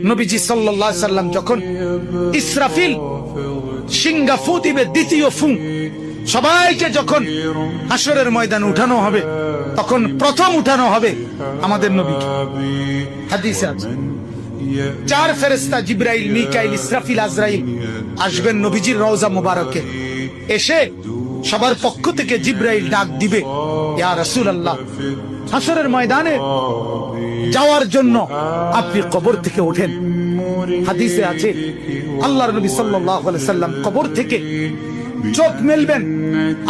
নবীজি সাল্লাল্লাহু আলাইহি সাল্লাম যখন ইসরাফিল সিংহা ফু দিবে, দ্বিতীয় ফু, সবাইকে যখন হাসরের ময়দানে উঠানো হবে, তখন প্রথম উঠানো হবে আমাদের নবীকে। হাদিসে আছে 4 ফেরেশতা জিবরাইল, মিকাইল, ইসরাফিল, আজরাইল আসবেন নবীজির রওজা মুবারকে। এসে সবার পক্ষ থেকে জিবরাইল ডাক দিবে, ইয়া রাসূলুল্লাহ, হাসরের ময়দানে যাওয়ার জন্য আপনি কবর থেকে ওঠেন। হাদিসে আছে আল্লাহর নবী সাল্লাল্লাহু আলাইহি সাল্লাম কবর থেকে চোখ মেলবেন,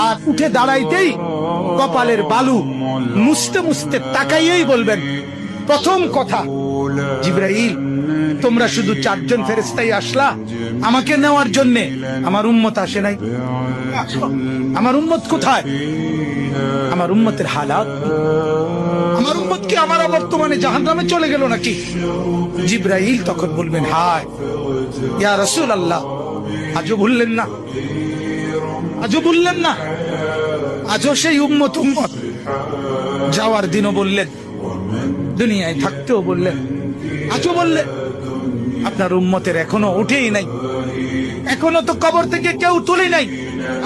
আর উঠে দাঁড়াইতেই কপালের বালু মুছতে মুছতে তাকাইয়েই বলবেন প্রথম কথা, জিবরাইল, তোমরা শুধু 4 জন ফেরেশতাই আসলা আমাকে নেওয়ার জন্য, আমার উম্মত আসে নাই। আমার উম্মত কোথায়? আমার উম্মতের হালাত, আমার উম্মত কি আমার বর্তমানে জাহান্নামে চলে গেল নাকি? জিবরাইল তখন বলবেন, হায় ইয়া রাসূলুল্লাহ, আজও ভুললেন না, আজও বললেন না, আজও সেই উম্মত উম্মত। যাওয়ার দিনও বললেন, দুনিয়ায় থাকতেও বললেন, আজও বললেন। আপনার উম্মতের এখনো উঠেই নাই, এখনো তো কবর থেকে কেউ তুলে নাই,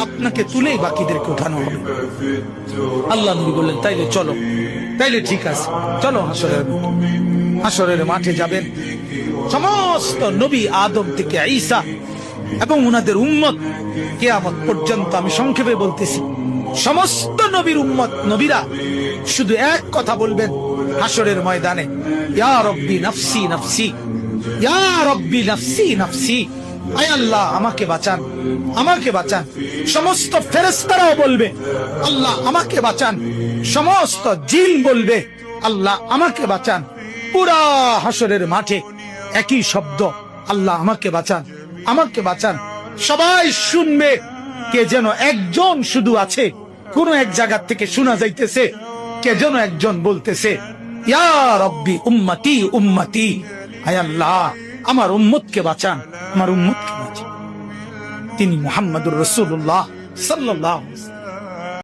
আপনাকে তুলেই বাকিদেরকে উঠানো হবে। আল্লাহ নবী বললেন, তাইলে চলো, তাইলে ঠিক আছে, চলো হাসরের মাঠে যাবেন। সমস্ত নবী আদম থেকে ঈসা এবং উনাদের উম্মত কিয়ামত পর্যন্ত, আমি সংক্ষেপে বলতেছি, সমস্ত নবীর উম্মত, নবীরা শুধু এক কথা বলবেন হাসরের ময়দানে, ইয়া রব্বি নাফসি নাফসি, ইয়া রব্বি নাফসি নাফসি, আয় আল্লাহ আমাকে বাঁচান, আমাকে বাঁচান। সমস্ত ফেরেশতারাও বলবে, আল্লাহ আমাকে বাঁচান। সমস্ত জিন বলবে, আল্লাহ আমাকে বাঁচান। পুরা হাসরের মাঠে একই শব্দ, আল্লাহ আমাকে বাঁচান, আমাকে বাঁচান। সবাই শুনবে, কে যেন একজন শুধু আছে, কোন এক জায়গা থেকে শোনা যাইতেছে, কে যেন একজন বলতেছে, ইয়া রব্বি উম্মতি উম্মতি, আয় আল্লাহ আমার উম্মতকে বাঁচান, আমার উম্মতকে বাঁচান। তিনি মুহাম্মদুর রাসূলুল্লাহ সাল্লাল্লাহু আলাইহি ওয়াসাল্লাম।